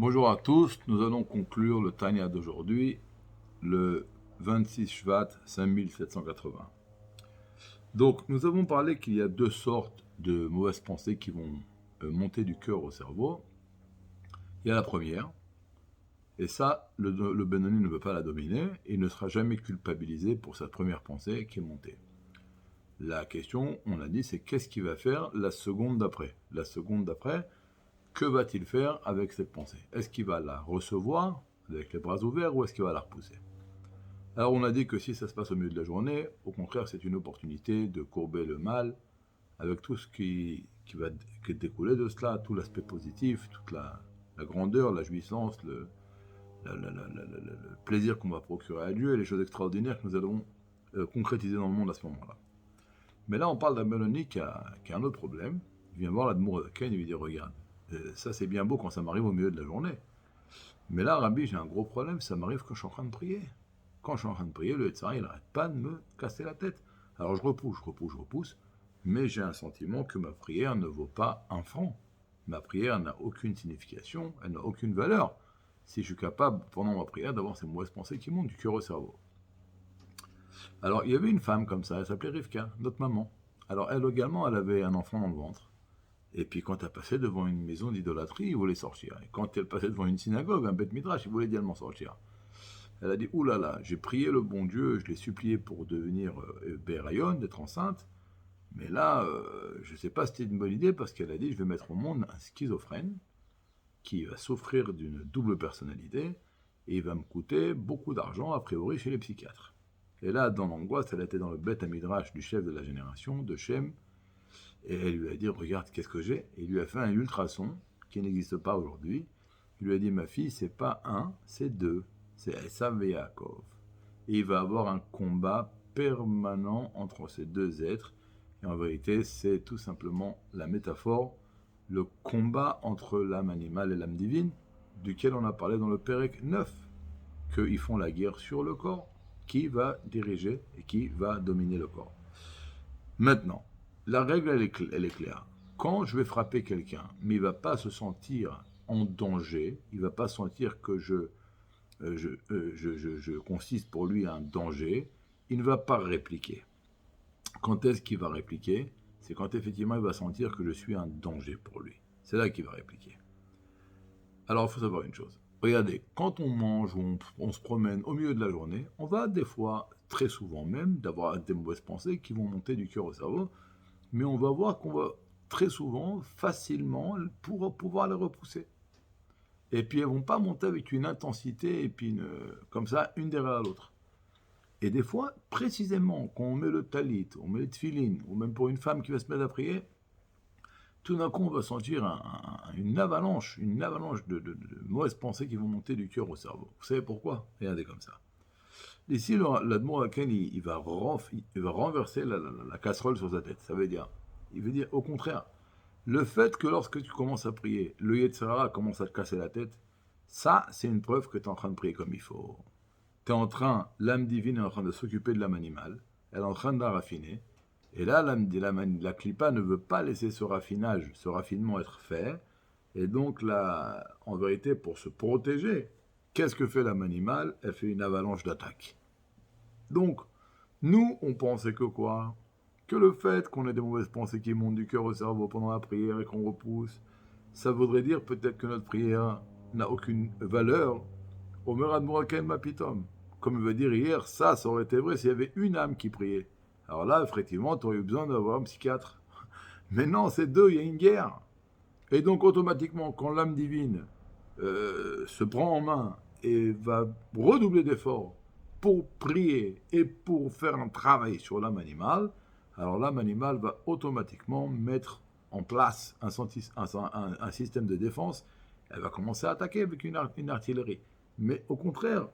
Bonjour à tous, nous allons conclure le Tanya d'aujourd'hui, le 26 Shvat 5780. Donc, nous avons parlé qu'il y a deux sortes de mauvaises pensées qui vont monter du cœur au cerveau. Il y a la première, et ça, le Benoni ne veut pas la dominer, et il ne sera jamais culpabilisé pour cette première pensée qui est montée. La question, on l'a dit, c'est qu'est-ce qu'il va faire la seconde d'après. La seconde d'après, que va-t-il faire avec cette pensée? Est-ce qu'il va la recevoir avec les bras ouverts ou est-ce qu'il va la repousser? Alors on a dit que si ça se passe au milieu de la journée, au contraire c'est une opportunité de courber le mal avec tout ce qui va découler de cela, tout l'aspect positif, toute la grandeur, la jouissance, le plaisir qu'on va procurer à Dieu et les choses extraordinaires que nous allons concrétiser dans le monde à ce moment-là. Mais là on parle d'un Benoni qui a un autre problème. Il vient voir l'Admour Zaken et lui dit regarde, ça c'est bien beau quand ça m'arrive au milieu de la journée. Mais là, Rabbi, j'ai un gros problème, ça m'arrive quand je suis en train de prier. Quand je suis en train de prier, le Yetzirah, il n'arrête pas de me casser la tête. Alors je repousse, mais j'ai un sentiment que ma prière ne vaut pas un franc. Ma prière n'a aucune signification, elle n'a aucune valeur. Si je suis capable, pendant ma prière, d'avoir ces mauvaises pensées qui montent du cœur au cerveau. Alors, il y avait une femme comme ça, elle s'appelait Rivka, notre maman. Alors, elle également, elle avait un enfant dans le ventre. Et puis quand elle passait devant une maison d'idolâtrie, il voulait sortir. Et quand elle passait devant une synagogue, un Beth Midrash, il voulait également sortir. Elle a dit, ouh là là, j'ai prié le bon Dieu, je l'ai supplié pour devenir Bérayon, d'être enceinte, mais là, je ne sais pas si c'était une bonne idée, parce qu'elle a dit, je vais mettre au monde un schizophrène qui va souffrir d'une double personnalité, et il va me coûter beaucoup d'argent, a priori, chez les psychiatres. Et là, dans l'angoisse, elle était dans le Beth Midrash du chef de la génération, de Shem, et elle lui a dit, regarde, qu'est-ce que j'ai? Et il lui a fait un ultrason qui n'existe pas aujourd'hui. Il lui a dit, ma fille, c'est pas un, c'est deux. C'est Esav et Yaakov. Et il va avoir un combat permanent entre ces deux êtres. Et en vérité, c'est tout simplement la métaphore, le combat entre l'âme animale et l'âme divine, duquel on a parlé dans le Pérec 9, qu'ils font la guerre sur le corps, qui va diriger et qui va dominer le corps. Maintenant, la règle, elle est claire. Quand je vais frapper quelqu'un, mais il ne va pas se sentir en danger, il ne va pas sentir que je consiste pour lui à un danger, il ne va pas répliquer. Quand est-ce qu'il va répliquer? C'est quand effectivement il va sentir que je suis un danger pour lui. C'est là qu'il va répliquer. Alors il faut savoir une chose. Regardez, quand on mange ou on se promène au milieu de la journée, on va des fois, très souvent même, d'avoir des mauvaises pensées qui vont monter du cœur au cerveau, mais on va voir qu'on va très souvent, facilement, pouvoir les repousser. Et puis elles ne vont pas monter avec une intensité, et puis comme ça, une derrière l'autre. Et des fois, précisément, quand on met le talit, on met les tefilines, ou même pour une femme qui va se mettre à prier, tout d'un coup, on va sentir une avalanche de mauvaises pensées qui vont monter du cœur au cerveau. Vous savez pourquoi? Regardez comme ça. Ici, l'Admour Haken, il va renverser la casserole sur sa tête. Ça veut dire, il veut dire au contraire, le fait que lorsque tu commences à prier, le Yetzirah commence à te casser la tête, ça, c'est une preuve que tu es en train de prier comme il faut. L'âme divine est en train de s'occuper de l'âme animale, elle est en train de la raffiner, et là, la clipa ne veut pas laisser ce raffinement être fait, et donc là, en vérité, pour se protéger, qu'est-ce que fait l'âme animale? Elle fait une avalanche d'attaques. Donc, nous, on pensait que quoi? Que le fait qu'on ait des mauvaises pensées qui montent du cœur au cerveau pendant la prière et qu'on repousse, ça voudrait dire peut-être que notre prière n'a aucune valeur. Omer Admoraken Mapitom. Comme il veut dire hier, ça aurait été vrai s'il y avait une âme qui priait. Alors là, effectivement, tu aurais eu besoin d'avoir un psychiatre. Mais non, c'est deux, il y a une guerre. Et donc, automatiquement, quand l'âme divine se prend en main et va redoubler d'efforts pour prier et pour faire un travail sur l'âme animale, alors l'âme animale va automatiquement mettre en place un système de défense. Elle va commencer à attaquer avec une artillerie. Mais au contraire,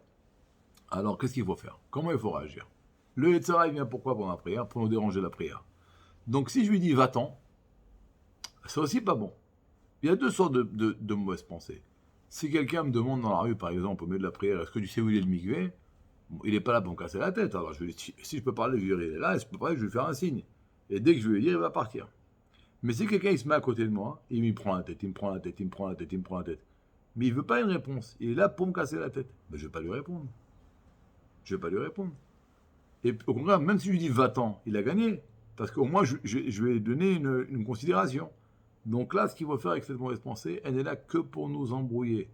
alors qu'est-ce qu'il faut faire? Comment il faut réagir? Le Yetzirah, il vient pourquoi pendant la prière? Pour nous déranger la prière. Donc si je lui dis va-t'en, c'est aussi pas bon. Il y a deux sortes de mauvaises pensées. Si quelqu'un me demande dans la rue, par exemple, au milieu de la prière, est-ce que tu sais où il est le mikvé? Bon, il n'est pas là pour me casser la tête. Alors si je peux parler, je lui dirai, il est là, et si je peux parler, je vais lui faire un signe. Et dès que je vais lui dire, il va partir. Mais si quelqu'un il se met à côté de moi, il me prend la tête, il me prend la tête. Mais il ne veut pas une réponse. Il est là pour me casser la tête. Ben, je ne vais pas lui répondre. Je ne vais pas lui répondre. Et au contraire, même si je lui dis va-t'en, il a gagné. Parce qu'au moins, je vais lui donner une considération. Donc là, ce qu'il faut faire avec cette mauvaise pensée, elle n'est là que pour nous embrouiller.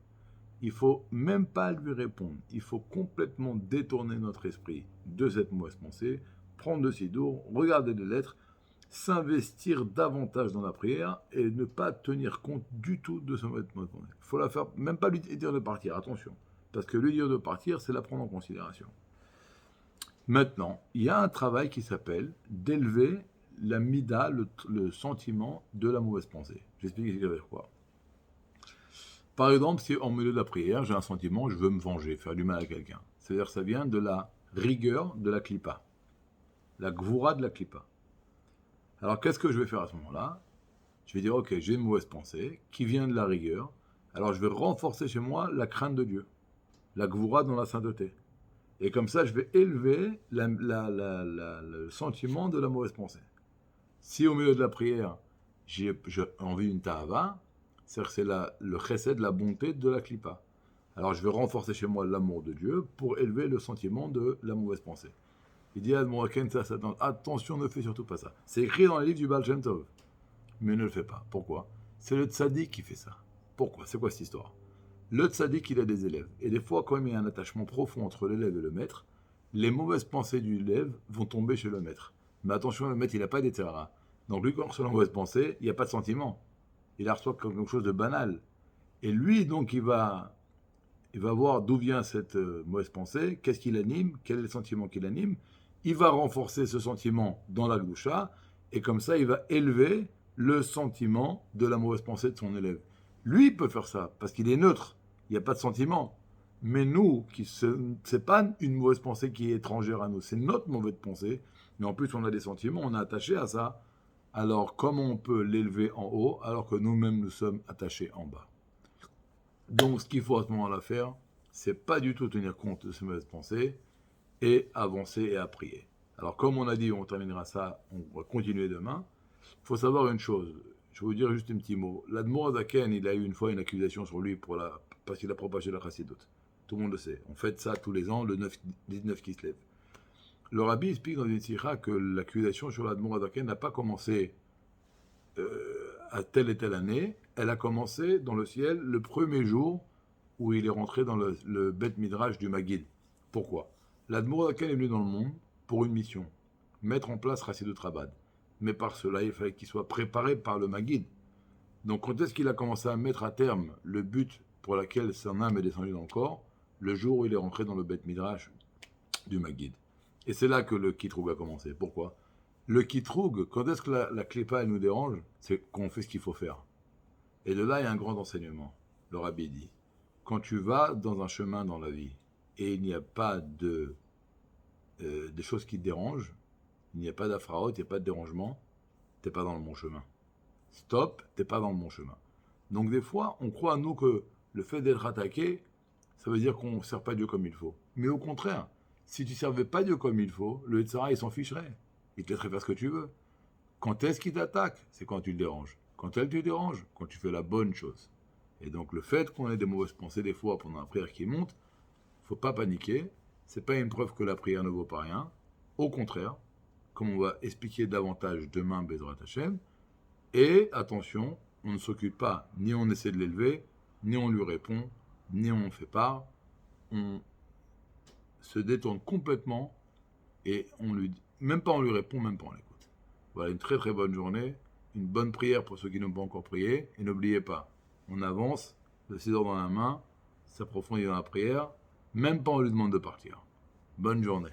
Il ne faut même pas lui répondre. Il faut complètement détourner notre esprit de cette mauvaise pensée, prendre le sidour, regarder les lettres, s'investir davantage dans la prière et ne pas tenir compte du tout de ce mauvaise pensée. Il faut la faire, même pas lui dire de partir, attention. Parce que lui dire de partir, c'est la prendre en considération. Maintenant, il y a un travail qui s'appelle d'élever la mida, le sentiment de la mauvaise pensée. J'explique avec quoi. Par exemple, si en milieu de la prière, j'ai un sentiment, je veux me venger, faire du mal à quelqu'un. C'est-à-dire que ça vient de la rigueur de la klipa, la gvoura de la klipa. Alors qu'est-ce que je vais faire à ce moment-là? Je vais dire, ok, j'ai une mauvaise pensée qui vient de la rigueur, alors je vais renforcer chez moi la crainte de Dieu, la gvoura dans la sainteté. Et comme ça, je vais élever le sentiment de la mauvaise pensée. Si au milieu de la prière, j'ai envie d'une ta'ava, c'est-à-dire que c'est le chesed, la bonté de la klipa. Alors je vais renforcer chez moi l'amour de Dieu pour élever le sentiment de la mauvaise pensée. Il dit à Mouraken, attention, ne fais surtout pas ça. C'est écrit dans les livres du Baal Shem Tov, mais ne le fais pas. Pourquoi? C'est le tzaddik qui fait ça. Pourquoi? C'est quoi cette histoire? Le tzaddik, il a des élèves. Et des fois, quand il y a un attachement profond entre l'élève et le maître, les mauvaises pensées du élève vont tomber chez le maître. Mais attention, le maître, il n'a pas d'étera. Donc lui, quand il reçoit la mauvaise pensée, il n'y a pas de sentiment. Il la reçoit comme quelque chose de banal. Et lui, donc, il va voir d'où vient cette mauvaise pensée, qu'est-ce qui l'anime, quel est le sentiment qui l'anime. Il va renforcer ce sentiment dans la gdoucha, et comme ça, il va élever le sentiment de la mauvaise pensée de son élève. Lui, il peut faire ça, parce qu'il est neutre. Il n'y a pas de sentiment. Mais nous, c'est pas une mauvaise pensée qui est étrangère à nous, c'est notre mauvaise pensée. Mais en plus, on a des sentiments, on est attaché à ça. Alors, comment on peut l'élever en haut, alors que nous-mêmes, nous sommes attachés en bas? Donc, ce qu'il faut à ce moment-là faire, c'est pas du tout tenir compte de ces mauvaises pensées et avancer et à prier. Alors, comme on a dit, on terminera ça, on va continuer demain. Il faut savoir une chose. Je vais vous dire juste un petit mot. L'Admor Azaken, il a eu une fois une accusation sur lui parce qu'il a propagé la chassidoute. Tout le monde le sait. On fête ça tous les ans, le 19 qui se lève. Le rabbi explique dans une sikha que l'accusation sur l'Admor Azaken n'a pas commencé à telle et telle année. Elle a commencé dans le ciel le premier jour où il est rentré dans le Beth Midrash du Maggid. Pourquoi? L'Admor Azaken est venu dans le monde pour une mission, mettre en place Chassidut Chabad. Mais par cela, il fallait qu'il soit préparé par le Maggid. Donc quand est-ce qu'il a commencé à mettre à terme le but pour lequel son âme est descendue dans le corps? Le jour où il est rentré dans le Beth Midrash du Maggid. Et c'est là que le Kitroug a commencé. Pourquoi? Le Kitroug, quand est-ce que la Klipa elle nous dérange? C'est qu'on fait ce qu'il faut faire. Et de là, il y a un grand enseignement. Le Rabbi dit, quand tu vas dans un chemin dans la vie et il n'y a pas de choses qui te dérangent, il n'y a pas d'afraot, il n'y a pas de dérangement, tu n'es pas dans le bon chemin. Stop, tu n'es pas dans le bon chemin. Donc des fois, on croit à nous que le fait d'être attaqué, ça veut dire qu'on ne sert pas Dieu comme il faut. Mais au contraire, si tu ne servais pas Dieu comme il faut, le Yetzirah, il s'en ficherait. Il te laisserait faire ce que tu veux. Quand est-ce qu'il t'attaque? C'est quand tu le déranges. Quand elle te dérange, quand tu fais la bonne chose. Et donc le fait qu'on ait des mauvaises pensées des fois pendant la prière qui monte, il ne faut pas paniquer. Ce n'est pas une preuve que la prière ne vaut pas rien. Au contraire, comme on va expliquer davantage demain Bezrat Hashem. Et attention, on ne s'occupe pas, ni on essaie de l'élever, ni on lui répond, ni on fait part. On se détourne complètement et on lui, même pas on lui répond, même pas on l'écoute. Voilà, une très très bonne journée, une bonne prière pour ceux qui n'ont pas encore prié. Et n'oubliez pas, on avance, le ciseau dans la main, s'approfondit dans la prière, même pas on lui demande de partir. Bonne journée.